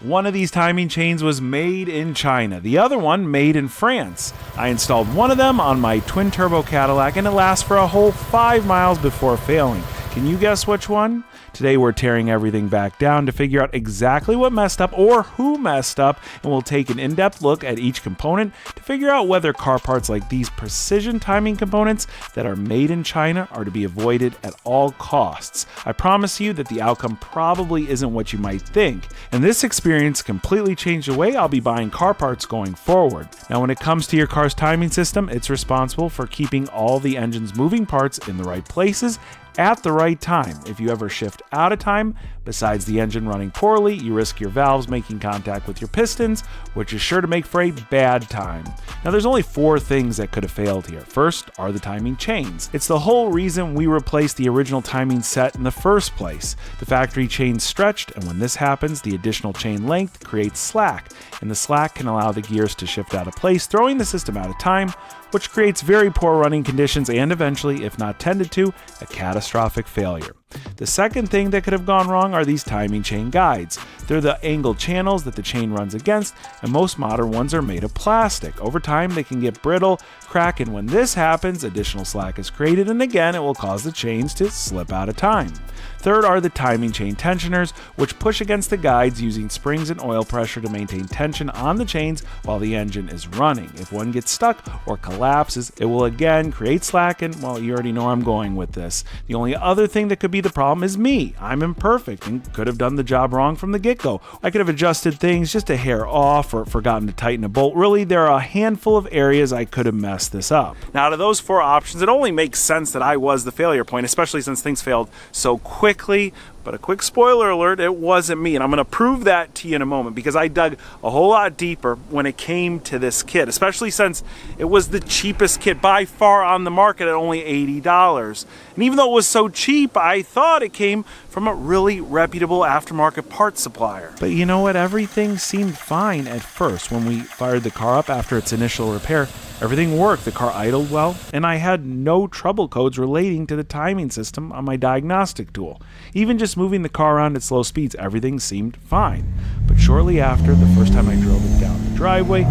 One of these timing chains was made in China, the other one made in France. I installed one of them on my twin-turbo Cadillac and it lasts for a whole 5 miles before failing. Can you guess which one? Today we're tearing everything back down to figure out exactly what messed up or who messed up, and we'll take an in-depth look at each component to figure out whether car parts like these precision timing components that are made in China are to be avoided at all costs. I promise you that the outcome probably isn't what you might think, and this experience completely changed the way I'll be buying car parts going forward. Now, when it comes to your car's timing system, it's responsible for keeping all the engine's moving parts in the right places at the right time. If you ever shift out of time, besides the engine running poorly, you risk your valves making contact with your pistons, which is sure to make for a bad time. Now, there's only 4 things that could have failed here. First are the timing chains. It's the whole reason we replaced the original timing set in the first place. The factory chain stretched, and when this happens, the additional chain length creates slack, and the slack can allow the gears to shift out of place, throwing the system out of time, which creates very poor running conditions and eventually, if not tended to, a catastrophic failure. The second thing that could have gone wrong are these timing chain guides. They're the angled channels that the chain runs against, and most modern ones are made of plastic. Over time, they can get brittle, crack, and when this happens, additional slack is created, and again, it will cause the chains to slip out of time. Third are the timing chain tensioners, which push against the guides using springs and oil pressure to maintain tension on the chains while the engine is running. If one gets stuck or collapses, it will again create slack, and well, you already know where I'm going with this. The only other thing that could be the problem is me. I'm imperfect and could have done the job wrong from the get-go. I could have adjusted things just a hair off or forgotten to tighten a bolt. Really, there are a handful of areas I could have messed this up. Now, out of those 4 options, it only makes sense that I was the failure point, especially since things failed so quickly. But a quick spoiler alert, it wasn't me, and I'm going to prove that to you in a moment because I dug a whole lot deeper when it came to this kit, especially since it was the cheapest kit by far on the market at only $80. And even though it was so cheap, I thought it came from a really reputable aftermarket parts supplier. But you know what? Everything seemed fine at first. When we fired the car up after its initial repair, everything worked. The car idled well, and I had no trouble codes relating to the timing system on my diagnostic tool. Even just moving the car around at slow speeds, everything seemed fine. But shortly after, the first time I drove it down the driveway,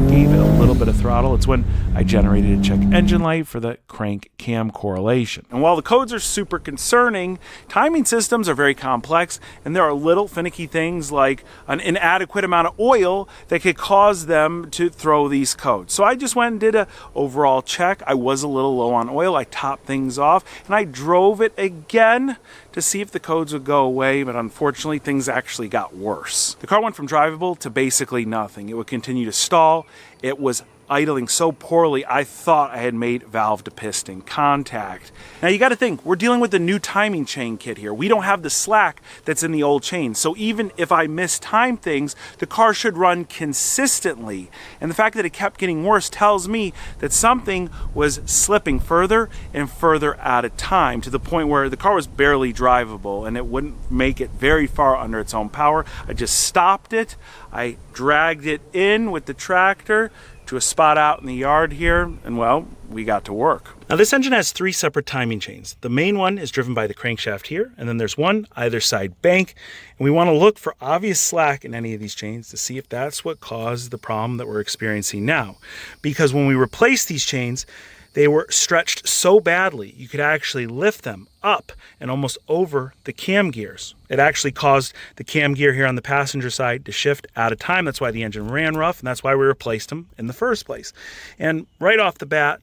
gave it a little bit of throttle, it's when I generated a check engine light for the crank cam correlation. And while the codes are super concerning, timing systems are very complex, and there are little finicky things like an inadequate amount of oil that could cause them to throw these codes. So I just went and did an overall check. I was a little low on oil. I topped things off, and I drove it again to see if the codes would go away, but unfortunately things actually got worse. The car went from drivable to basically nothing. It would continue to stall. It was idling so poorly, I thought I had made valve to piston contact. Now you got to think, we're dealing with the new timing chain kit here. We don't have the slack that's in the old chain. So even if I mistime things, the car should run consistently. And the fact that it kept getting worse tells me that something was slipping further and further out of time to the point where the car was barely drivable and it wouldn't make it very far under its own power. I just stopped it. I dragged it in with the tractor to a spot out in the yard here, and well, we got to work. Now this engine has 3 separate timing chains. The main one is driven by the crankshaft here, and then there's one either side bank, and we want to look for obvious slack in any of these chains to see if that's what caused the problem that we're experiencing now. Because when we replaced these chains, they were stretched so badly, you could actually lift them up and almost over the cam gears. It actually caused the cam gear here on the passenger side to shift out of time. That's why the engine ran rough, and that's why we replaced them in the first place. And right off the bat,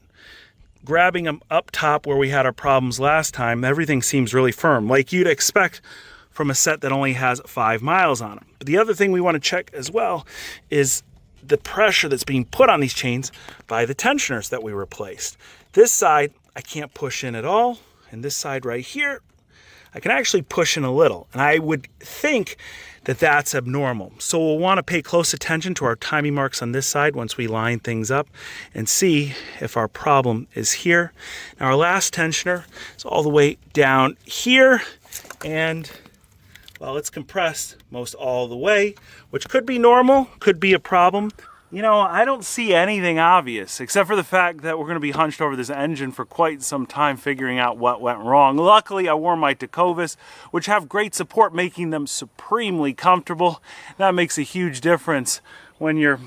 grabbing them up top where we had our problems last time, everything seems really firm, like you'd expect from a set that only has 5 miles on them. But the other thing we want to check as well is the pressure that's being put on these chains by the tensioners that we replaced. This side, I can't push in at all. And this side right here, I can actually push in a little. And I would think that that's abnormal. So we'll want to pay close attention to our timing marks on this side once we line things up and see if our problem is here. Now our last tensioner is all the way down here, and well, it's compressed most all the way, which could be normal, could be a problem. You know, I don't see anything obvious, except for the fact that we're going to be hunched over this engine for quite some time figuring out what went wrong. Luckily, I wore my Tecovas, which have great support, making them supremely comfortable. That makes a huge difference when you're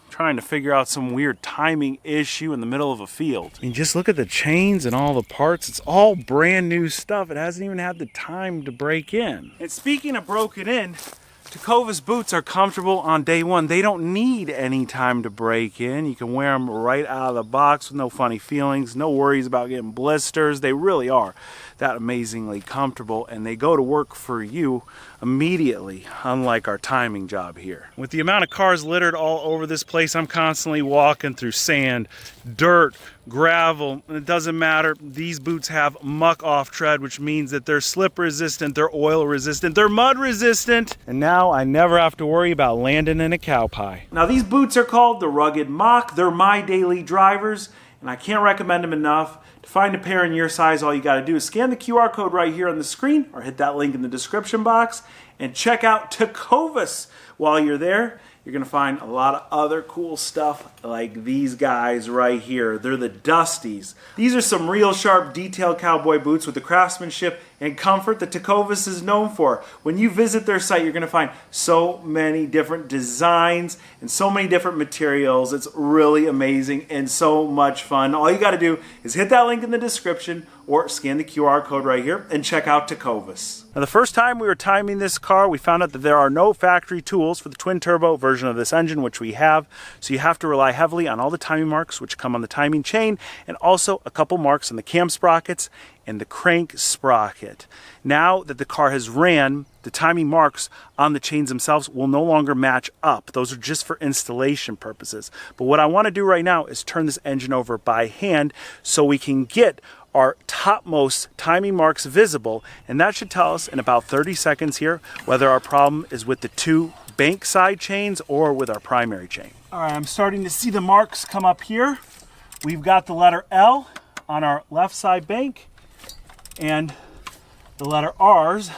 trying to figure out some weird timing issue in the middle of a field. I mean, just look at the chains and all the parts. It's all brand new stuff. It hasn't even had the time to break in. And speaking of broken in, Tecovas boots are comfortable on day one. They don't need any time to break in. You can wear them right out of the box with no funny feelings, no worries about getting blisters. They really are that amazingly comfortable, and they go to work for you immediately, unlike our timing job here. With the amount of cars littered all over this place, I'm constantly walking through sand, dirt, gravel, and it doesn't matter. These boots have muck off tread, which means that they're slip resistant, they're oil resistant, they're mud resistant, and now I never have to worry about landing in a cow pie. Now these boots are called the Rugged Mach. They're my daily drivers, and I can't recommend them enough. To find a pair in your size, all you got to do is scan the QR code right here on the screen or hit that link in the description box and check out Tecovas. While you're there, you're going to find a lot of other cool stuff like these guys right here. They're the Dusties. These are some real sharp, detailed cowboy boots with the craftsmanship and comfort that Tecovas is known for. When you visit their site, you're going to find so many different designs and so many different materials. It's really amazing and so much fun. All you got to do is hit that link in the description or scan the QR code right here and check out Tecovas. Now, the first time we were timing this car, we found out that there are no factory tools for the twin turbo version of this engine, which we have. So you have to rely heavily on all the timing marks which come on the timing chain, and also a couple marks on the cam sprockets and the crank sprocket. Now that the car has ran, the timing marks on the chains themselves will no longer match up. Those are just for installation purposes. But what I want to do right now is turn this engine over by hand so we can get our topmost timing marks visible, and that should tell us in about 30 seconds here whether our problem is with the two bank side chains or with our primary chain. All right, I'm starting to see the marks come up here. We've got the letter L on our left side bank and the letter R's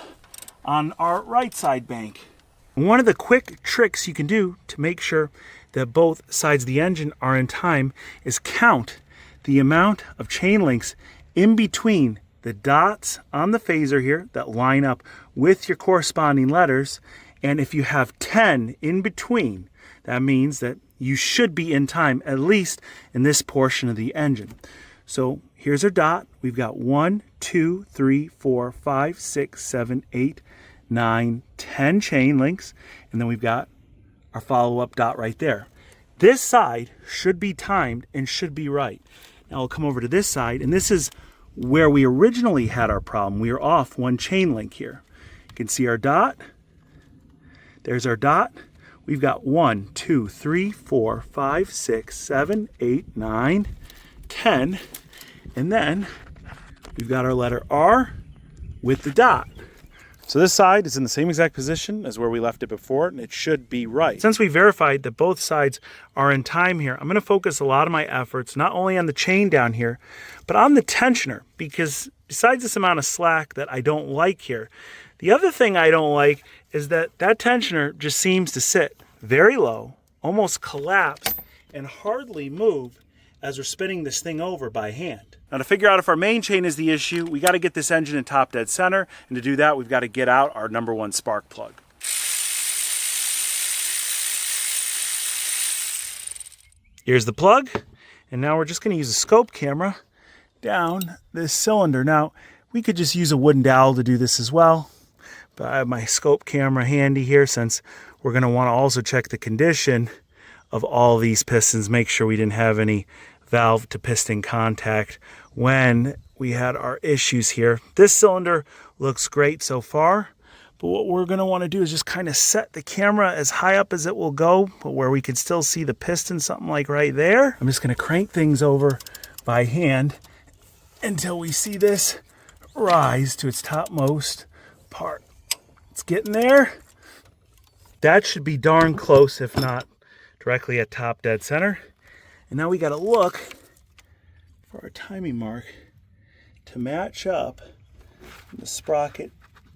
on our right side bank. One of the quick tricks you can do to make sure that both sides of the engine are in time is count the amount of chain links in between the dots on the phaser here that line up with your corresponding letters. And if you have 10 in between, that means that you should be in time, at least in this portion of the engine. So here's our dot. We've got 1, 2, 3, 4, 5, 6, 7, 8, 9, 10 chain links. And then we've got our follow-up dot right there. This side should be timed and should be right. Now we'll come over to this side, and this is where we originally had our problem. We are off one chain link here. You can see our dot. There's our dot. We've got 1, 2, 3, 4, 5, 6, 7, 8, 9, 10. And then we've got our letter R with the dot. So this side is in the same exact position as where we left it before, and it should be right. Since we verified that both sides are in time here, I'm going to focus a lot of my efforts not only on the chain down here, but on the tensioner, because besides this amount of slack that I don't like here, the other thing I don't like is that tensioner just seems to sit very low, almost collapsed, and hardly move as we're spinning this thing over by hand. Now, to figure out if our main chain is the issue, we got to get this engine in top dead center, and to do that, we've got to get out our number one spark plug. Here's the plug, and now we're just going to use a scope camera down this cylinder. Now, we could just use a wooden dowel to do this as well, but I have my scope camera handy here since we're going to want to also check the condition of all these pistons, make sure we didn't have any valve to piston contact when we had our issues here. This cylinder looks great so far, but what we're going to want to do is just kind of set the camera as high up as it will go, but where we can still see the piston, something like right there. I'm just going to crank things over by hand until we see this rise to its topmost part. It's getting there. That should be darn close, if not directly at top dead center. And now we got to look for our timing mark to match up the sprocket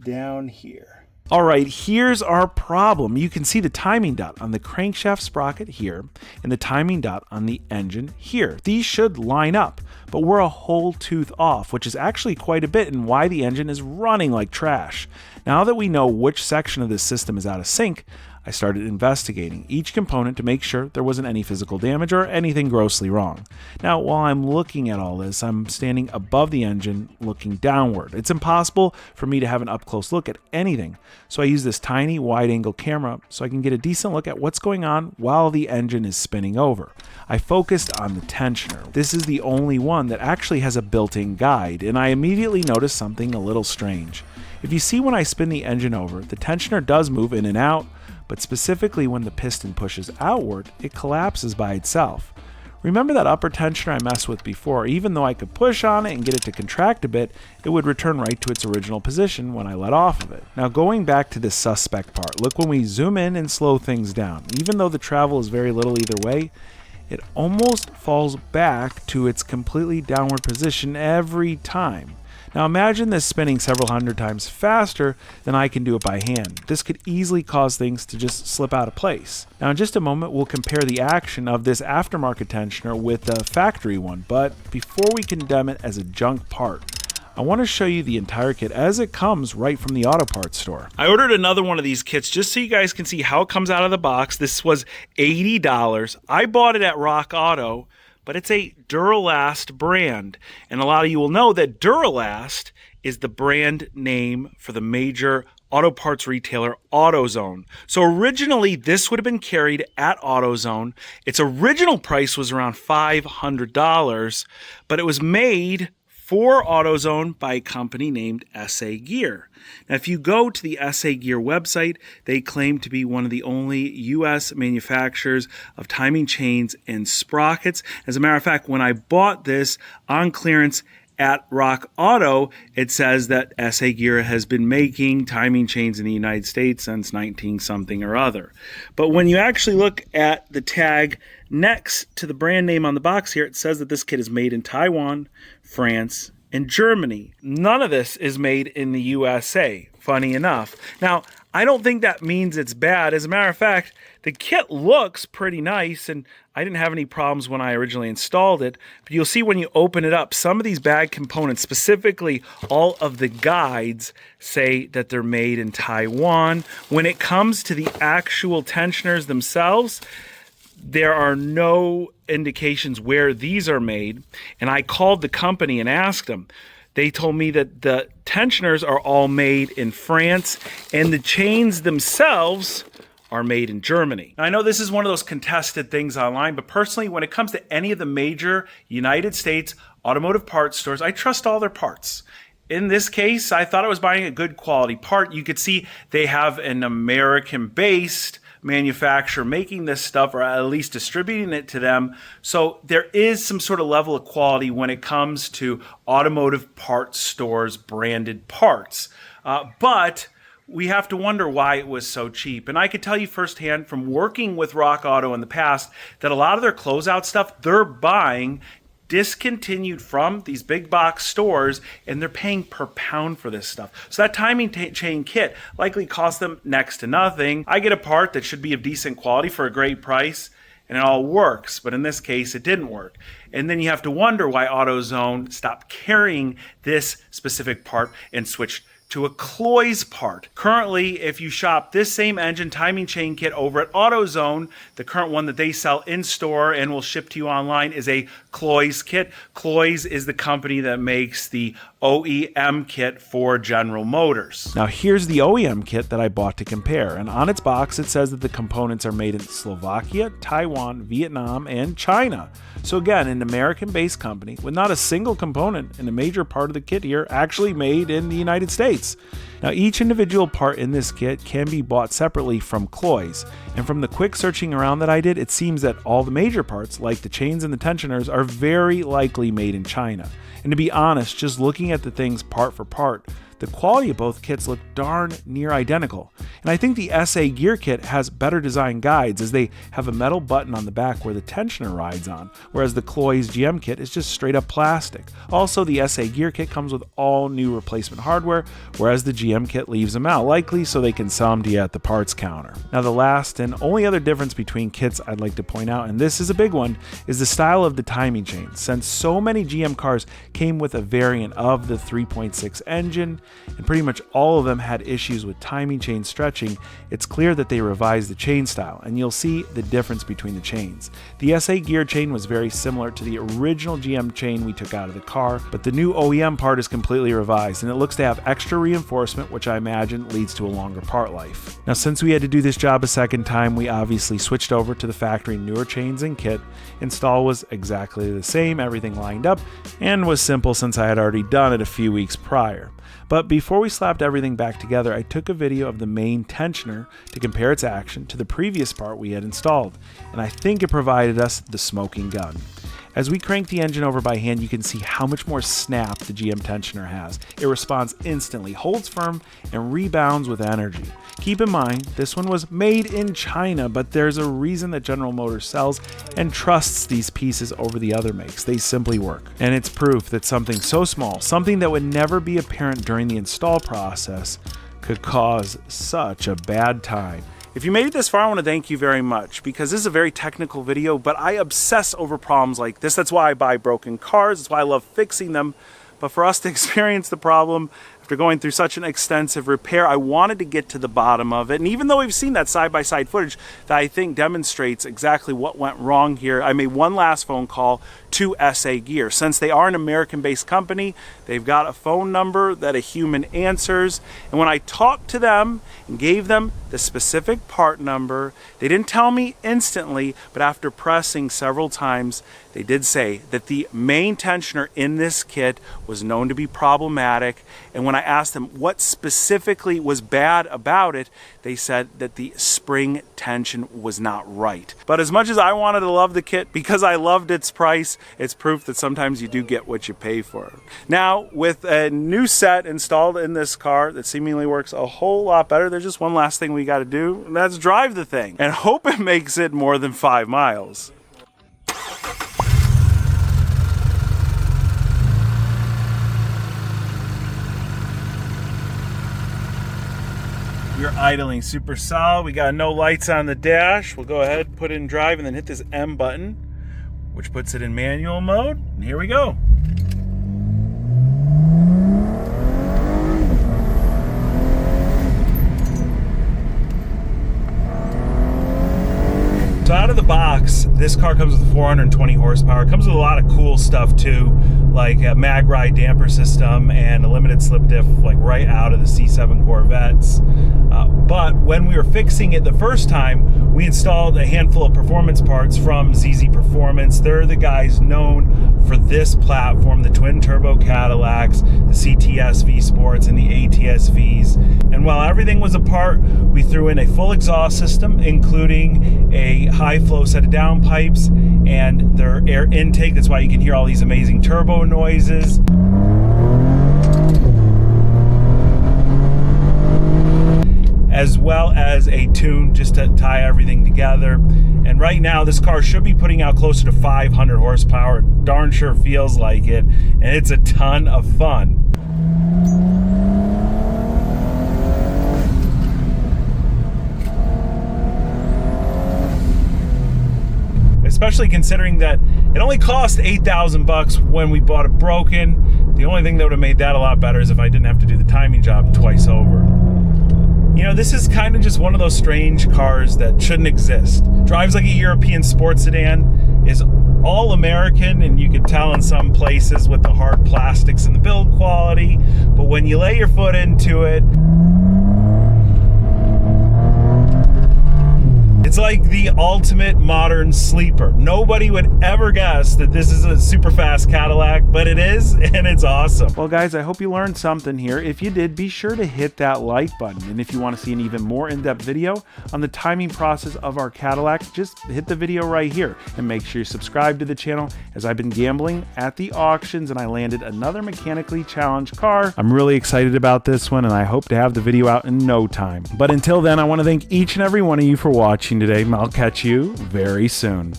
down here. All right, here's our problem. You can see the timing dot on the crankshaft sprocket here and the timing dot on the engine here. These should line up, but we're a whole tooth off, which is actually quite a bit and why the engine is running like trash. Now that we know which section of this system is out of sync, I started investigating each component to make sure there wasn't any physical damage or anything grossly wrong. Now, while I'm looking at all this, I'm standing above the engine looking downward. It's impossible for me to have an up-close look at anything, so I use this tiny wide-angle camera so I can get a decent look at what's going on while the engine is spinning over. I focused on the tensioner. This is the only one that actually has a built-in guide, and I immediately noticed something a little strange. If you see when I spin the engine over, the tensioner does move in and out, but specifically when the piston pushes outward, it collapses by itself. Remember that upper tensioner I messed with before? Even though I could push on it and get it to contract a bit, it would return right to its original position when I let off of it. Now going back to this suspect part, look when we zoom in and slow things down. Even though the travel is very little either way, it almost falls back to its completely downward position every time. Now imagine this spinning several hundred times faster than I can do it by hand. This could easily cause things to just slip out of place. Now in just a moment we'll compare the action of this aftermarket tensioner with the factory one, but before we condemn it as a junk part, I want to show you the entire kit as it comes right from the auto parts store. I ordered another one of these kits just so you guys can see how it comes out of the box. This was $80. I bought it at Rock Auto, but it's a Duralast brand. And a lot of you will know that Duralast is the brand name for the major auto parts retailer AutoZone. So originally this would have been carried at AutoZone. Its original price was around $500, but it was made for AutoZone by a company named SA Gear. Now, if you go to the SA Gear website, they claim to be one of the only U.S. manufacturers of timing chains and sprockets. As a matter of fact, when I bought this on clearance at Rock Auto, it says that SA Gear has been making timing chains in the United States since 19-something or other. But when you actually look at the tag next to the brand name on the box here, it says that this kit is made in Taiwan, France, and Germany. None of this is made in the USA, funny enough. Now, I don't think that means it's bad. As a matter of fact, the kit looks pretty nice, and I didn't have any problems when I originally installed it. But you'll see when you open it up, some of these bag components, specifically all of the guides, say that they're made in Taiwan. When it comes to the actual tensioners themselves, there are no indications where these are made, and I called the company and asked them. They told me that the tensioners are all made in France, and the chains themselves are made in Germany. Now, I know this is one of those contested things online, but personally, when it comes to any of the major United States automotive parts stores, I trust all their parts. In this case, I thought I was buying a good quality part. You could see they have an American-based manufacturer making this stuff, or at least distributing it to them. So there is some sort of level of quality when it comes to automotive parts stores branded parts. But we have to wonder why it was so cheap. And I could tell you firsthand from working with Rock Auto in the past that a lot of their closeout stuff they're buying discontinued from these big box stores, and they're paying per pound for this stuff. So that timing chain kit likely cost them next to nothing. I get a part that should be of decent quality for a great price, and it all works, but in this case it didn't work. And then you have to wonder why AutoZone stopped carrying this specific part and switched to a Cloys part. Currently, if you shop this same engine timing chain kit over at AutoZone, the current one that they sell in store and will ship to you online is a Cloys kit. Cloys is the company that makes the OEM kit for General Motors. Now here's the OEM kit that I bought to compare, and on its box it says that the components are made in Slovakia, Taiwan, Vietnam, and China. So again, an American-based company with not a single component in a major part of the kit here actually made in the United States. Now each individual part in this kit can be bought separately from Cloys, and from the quick searching around that I did, it seems that all the major parts, like the chains and the tensioners, are very likely made in China. And to be honest, just looking at the things part for part, the quality of both kits look darn near identical. And I think the SA gear kit has better design guides, as they have a metal button on the back where the tensioner rides on, whereas the Cloy's GM kit is just straight up plastic. Also, the SA gear kit comes with all new replacement hardware, whereas the GM kit leaves them out, likely so they can sell them to you at the parts counter. Now, the last and only other difference between kits I'd like to point out, and this is a big one, is the style of the timing chain. Since so many GM cars came with a variant of the 3.6 engine, and pretty much all of them had issues with timing chain stretching, it's clear that they revised the chain style, and you'll see the difference between the chains. The SA gear chain was very similar to the original GM chain we took out of the car, but the new OEM part is completely revised, and it looks to have extra reinforcement, which I imagine leads to a longer part life. Now, since we had to do this job a second time, we obviously switched over to the factory newer chains and kit. Install was exactly the same, everything lined up, and was simple since I had already done it a few weeks prior. But before we slapped everything back together, I took a video of the main tensioner to compare its action to the previous part we had installed, and I think it provided us the smoking gun. As we crank the engine over by hand, you can see how much more snap the GM tensioner has. It responds instantly, holds firm, and rebounds with energy. Keep in mind, this one was made in China, but there's a reason that General Motors sells and trusts these pieces over the other makes. They simply work. And it's proof that something so small, something that would never be apparent during the install process, could cause such a bad time. If you made it this far, I want to thank you very much, because this is a very technical video, but I obsess over problems like this. That's why I buy broken cars. That's why I love fixing them. But for us to experience the problem after going through such an extensive repair, I wanted to get to the bottom of it. And even though we've seen that side-by-side footage that I think demonstrates exactly what went wrong here, I made one last phone call to SA Gear. Since they are an American-based company, they've got a phone number that a human answers. And when I talked to them and gave them the specific part number, they didn't tell me instantly, but after pressing several times, they did say that the main tensioner in this kit was known to be problematic. And when I asked them what specifically was bad about it, they said that the spring tension was not right. But as much as I wanted to love the kit because I loved its price, it's proof that sometimes you do get what you pay for. Now, with a new set installed in this car that seemingly works a whole lot better, there's just one last thing we got to do, and that's drive the thing and hope it makes it more than 5 miles. We're idling super solid. We got no lights on the dash. We'll go ahead, put it in drive, and then hit this M button, which puts it in manual mode. And here we go. So out of the box, this car comes with 420 horsepower. It comes with a lot of cool stuff too, like a mag ride damper system and a limited slip diff, like right out of the C7 Corvettes. But when we were fixing it the first time, we installed a handful of performance parts from ZZ Performance. They're the guys known for this platform, the twin turbo Cadillacs, the CTS V Sports, and the ATS Vs. And while everything was apart, we threw in a full exhaust system, including a high flow set of downpipes and their air intake. That's why you can hear all these amazing turbo noises. As well as a tune just to tie everything together. And right now this car should be putting out closer to 500 horsepower. Darn sure feels like it, and it's a ton of fun. Especially considering that it only cost $8,000 when we bought it broken. The only thing that would have made that a lot better is if I didn't have to do the timing job twice over. You know, this is kind of just one of those strange cars that shouldn't exist. Drives like a European sports sedan, is all American, and you can tell in some places with the hard plastics and the build quality, but when you lay your foot into it, It's like the ultimate modern sleeper. Nobody would ever guess that this is a super fast Cadillac, but it is, and it's awesome. Well, guys, I hope you learned something here. If you did, be sure to hit that like button. And if you want to see an even more in-depth video on the timing process of our Cadillac, just hit the video right here. And make sure you subscribe to the channel, as I've been gambling at the auctions and I landed another mechanically challenged car. I'm really excited about this one, and I hope to have the video out in no time. But until then, I want to thank each and every one of you for watching today. I'll catch you very soon.